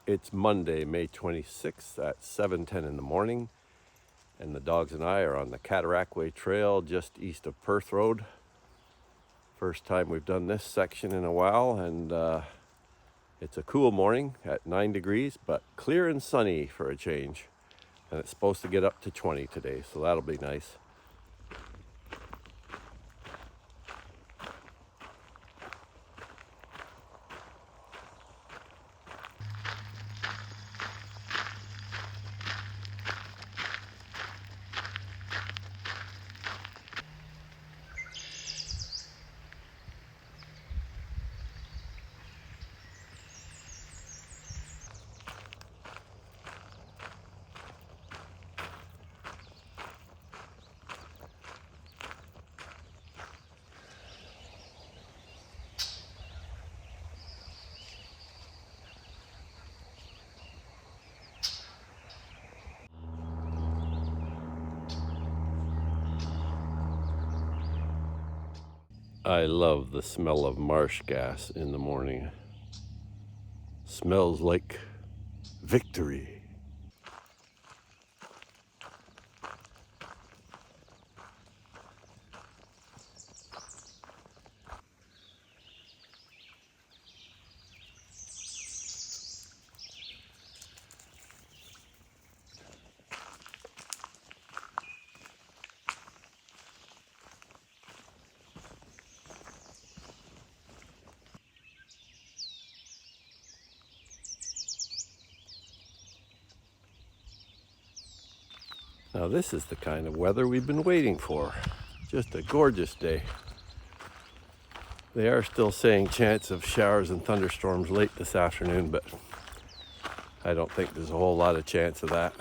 It's Monday, May 26th at 7:10 in the morning, and the dogs and I are on the Cataraqui Trail just east of Perth Road. First time we've done this section in a while, and it's a cool morning at 9 degrees, but clear and sunny for a change. And it's supposed to get up to 20 today, so that'll be nice. I love the smell of marsh gas in the morning. Smells like victory. Now this is the kind of weather we've been waiting for. Just a gorgeous day. They are still saying chance of showers and thunderstorms late this afternoon, but I don't think there's a whole lot of chance of that.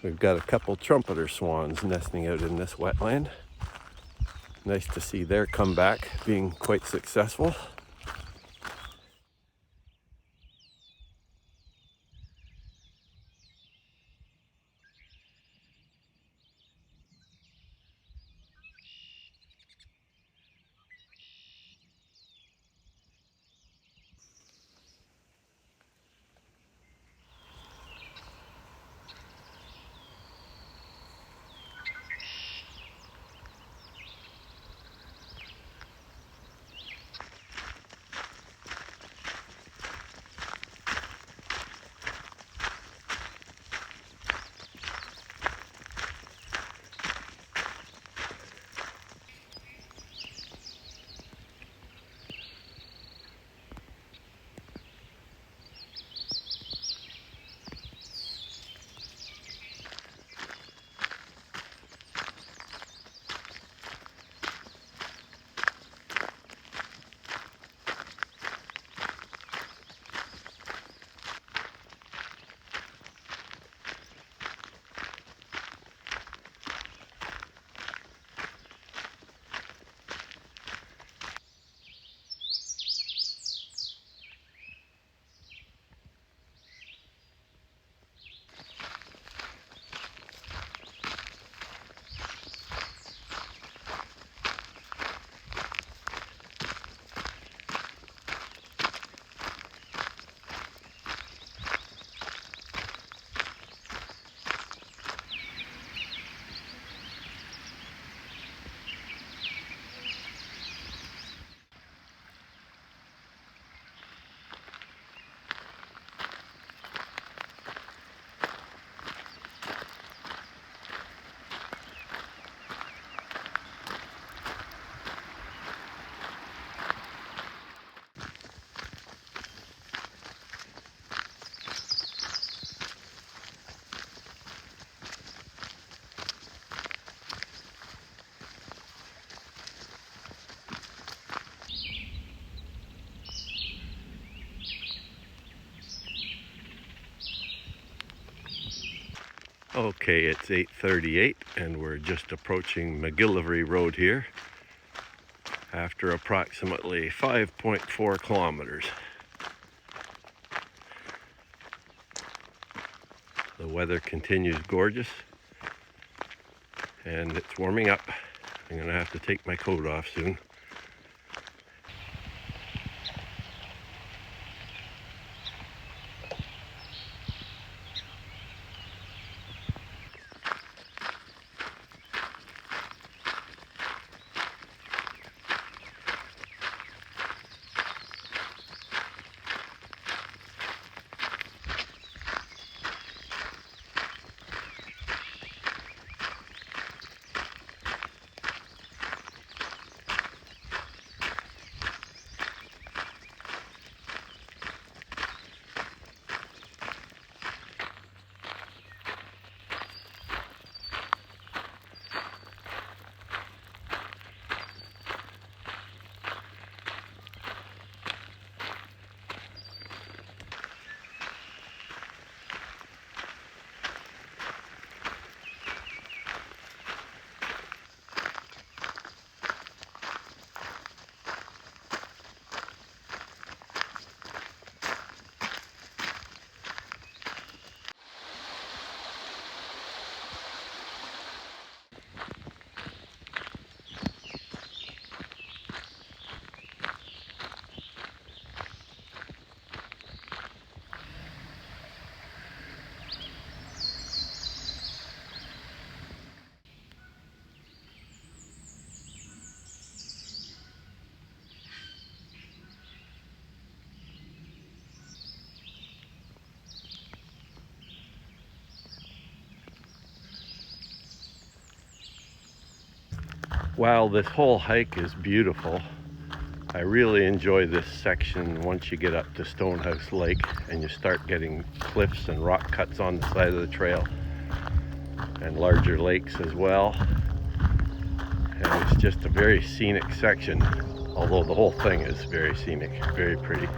We've got a couple trumpeter swans nesting out in this wetland. Nice to see their comeback being quite successful. Okay, it's 8:38 and we're just approaching McGillivray Road here after approximately 5.4 kilometers. The weather continues gorgeous and it's warming up. I'm gonna have to take my coat off soon. While this whole hike is beautiful, I really enjoy this section once you get up to Stonehouse Lake and you start getting cliffs and rock cuts on the side of the trail and larger lakes as well. And it's just a very scenic section, although the whole thing is very scenic, very pretty.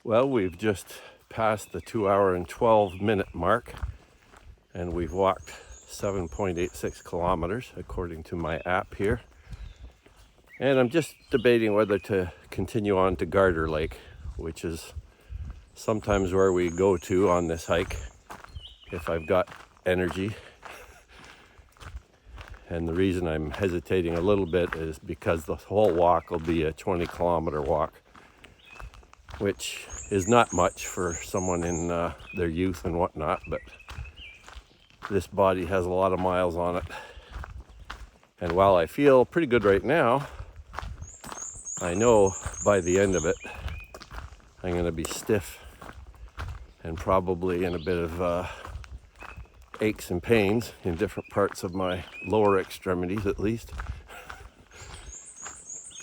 Well, we've just passed the 2 hour and 12-minute mark, and we've walked 7.86 kilometers according to my app here. And I'm just debating whether to continue on to Garter Lake, which is sometimes where we go to on this hike if I've got energy. And the reason I'm hesitating a little bit is because the whole walk will be a 20-kilometer walk, which is not much for someone in their youth and whatnot, but this body has a lot of miles on it. And while I feel pretty good right now, I know by the end of it, I'm going to be stiff and probably in a bit of aches and pains in different parts of my lower extremities at least.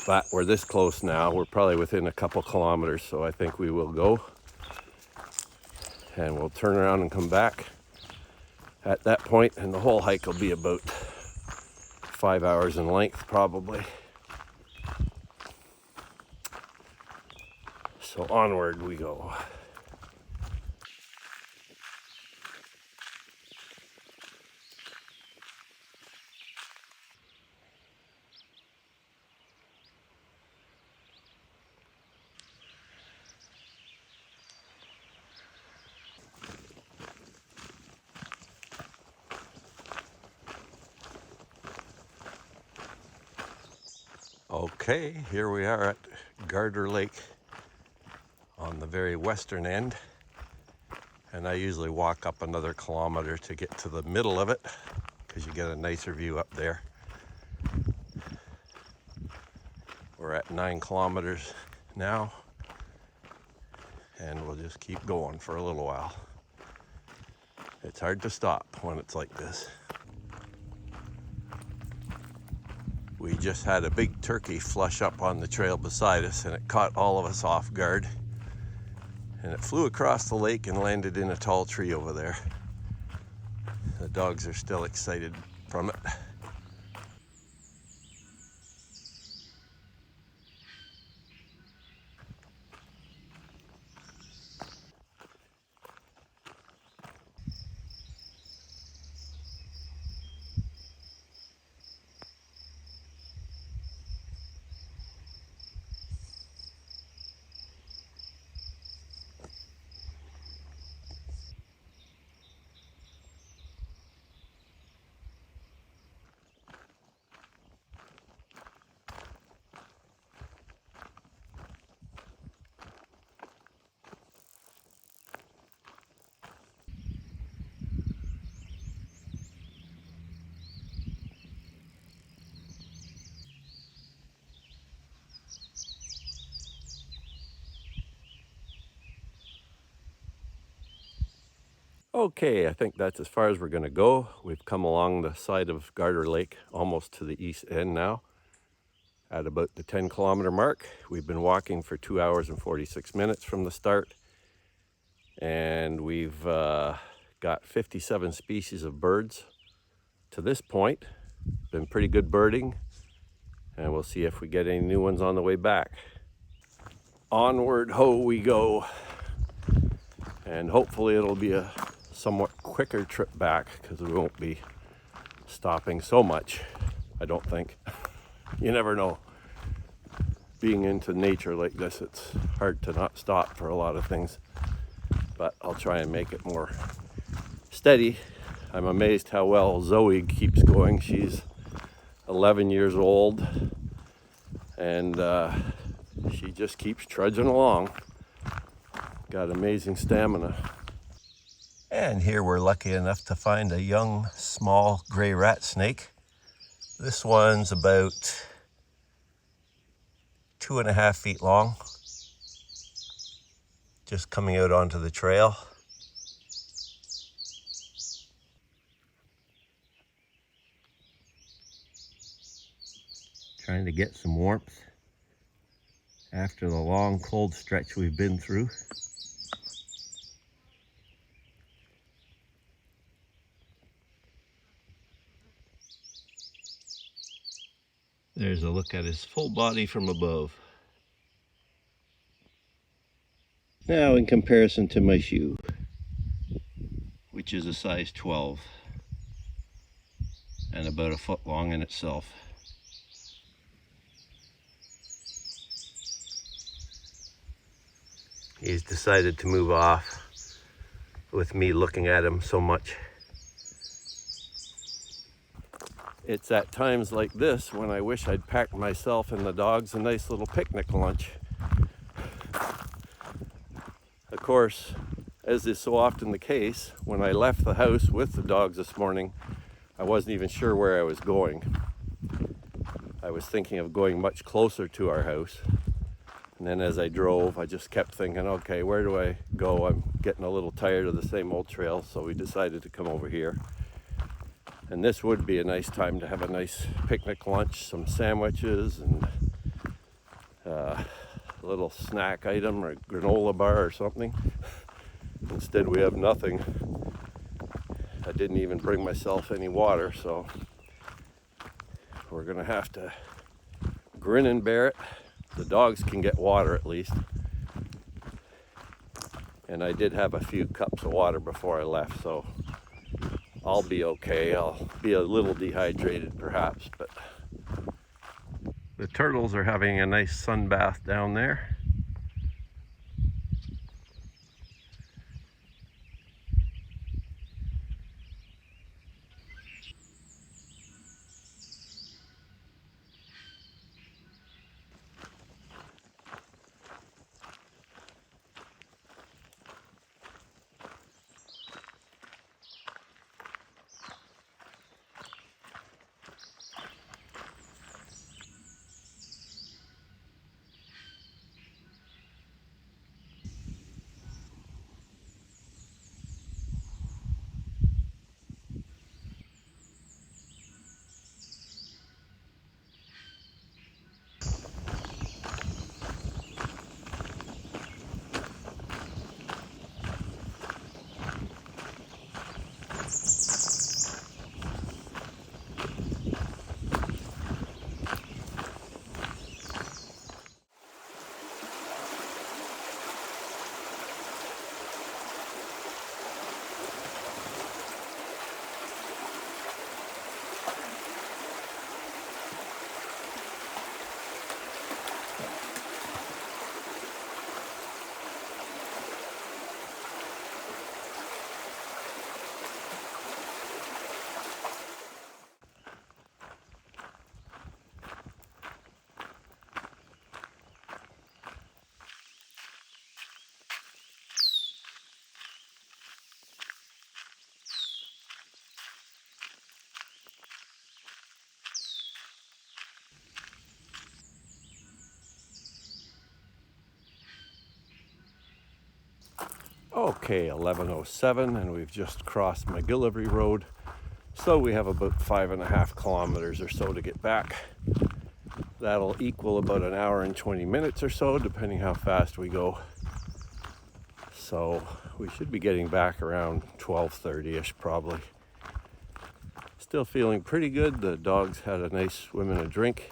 But we're this close now. We're probably within a couple kilometers, so I think we will go. And we'll turn around and come back at that point, and the whole hike will be about 5 hours in length, probably. So onward we go. Okay, here we are at Garter Lake on the very western end, and I usually walk up another kilometer to get to the middle of it because you get a nicer view up there. We're at 9 kilometers now, and we'll just keep going for a little while. It's hard to stop when it's like this. We just had a big turkey flush up on the trail beside us, and it caught all of us off guard. And it flew across the lake and landed in a tall tree over there. The dogs are still excited from it. Okay, I think that's as far as we're going to go. We've come along the side of Garter Lake, almost to the east end now, at about the 10-kilometer mark. We've been walking for 2 hours and 46 minutes from the start, and we've got 57 species of birds to this point. Been pretty good birding, and we'll see if we get any new ones on the way back. Onward ho we go, and hopefully it'll be a somewhat quicker trip back because we won't be stopping so much, I don't think. You never know. Being into nature like this, it's hard to not stop for a lot of things, but I'll try and make it more steady. I'm amazed how well Zoey keeps going. She's 11 years old and she just keeps trudging along. Got amazing stamina. And here we're lucky enough to find a young, small gray rat snake. This one's about 2.5 feet long, just coming out onto the trail. Trying to get some warmth after the long cold stretch we've been through. There's a look at his full body from above. Now in comparison to my shoe, which is a size 12 and about 1 foot long in itself. He's decided to move off with me looking at him so much. It's at times like this when I wish I'd packed myself and the dogs a nice little picnic lunch. Of course, as is so often the case, when I left the house with the dogs this morning, I wasn't even sure where I was going. I was thinking of going much closer to our house. And then as I drove, I just kept thinking, okay, where do I go? I'm getting a little tired of the same old trail, so we decided to come over here. And this would be a nice time to have a nice picnic lunch, some sandwiches and a little snack item or a granola bar or something. Instead we have nothing. I didn't even bring myself any water, so we're gonna have to grin and bear it. The dogs can get water at least. And I did have a few cups of water before I left, so I'll be okay. I'll be a little dehydrated perhaps, but the turtles are having a nice sun bath down there. Okay, 11:07 and we've just crossed McGillivray Road. So we have about 5.5 kilometers or so to get back. That'll equal about 1 hour and 20 minutes or so, depending how fast we go. So we should be getting back around 12:30-ish probably. Still feeling pretty good. The dogs had a nice swim and a drink.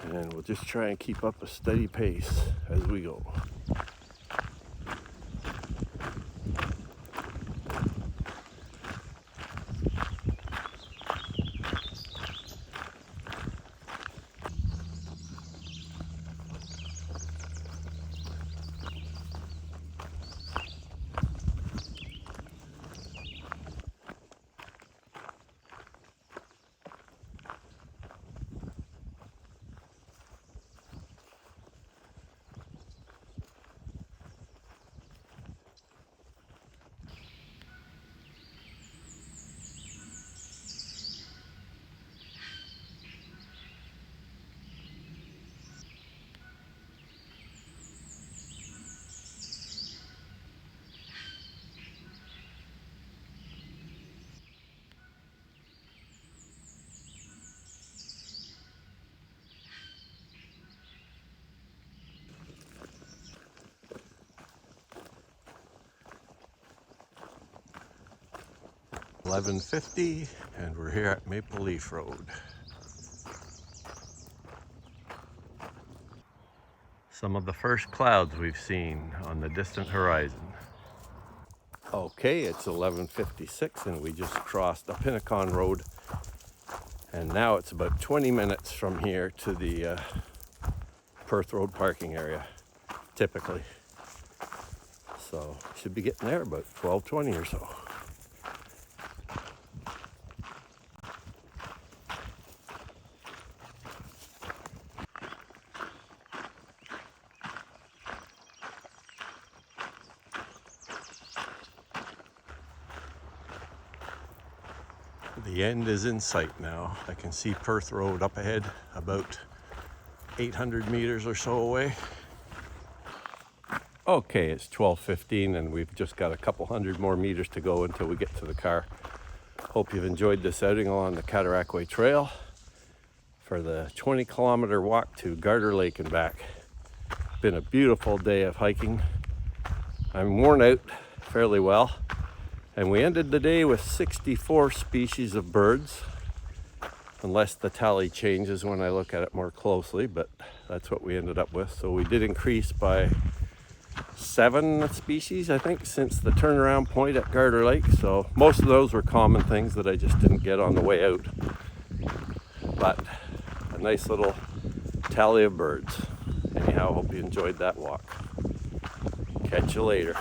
And we'll just try and keep up a steady pace as we go. 11:50 and we're here at Maple Leaf Road. Some of the first clouds we've seen on the distant horizon. Okay, it's 11:56 and we just crossed the Pinnacon Road, and now it's about 20 minutes from here to the Perth Road parking area, typically. So should be getting there about 12:20 or so. The end is in sight now. I can see Perth Road up ahead, about 800 meters or so away. Okay, it's 12:15 and we've just got a couple hundred more meters to go until we get to the car. Hope you've enjoyed this outing along the Cataraqui Trail for the 20-kilometer walk to Garter Lake and back. Been a beautiful day of hiking. I'm worn out fairly well. And we ended the day with 64 species of birds, unless the tally changes when I look at it more closely, but that's what we ended up with. So we did increase by 7 species, I think, since the turnaround point at Garter Lake. So most of those were common things that I just didn't get on the way out. But a nice little tally of birds. Anyhow, hope you enjoyed that walk. Catch you later.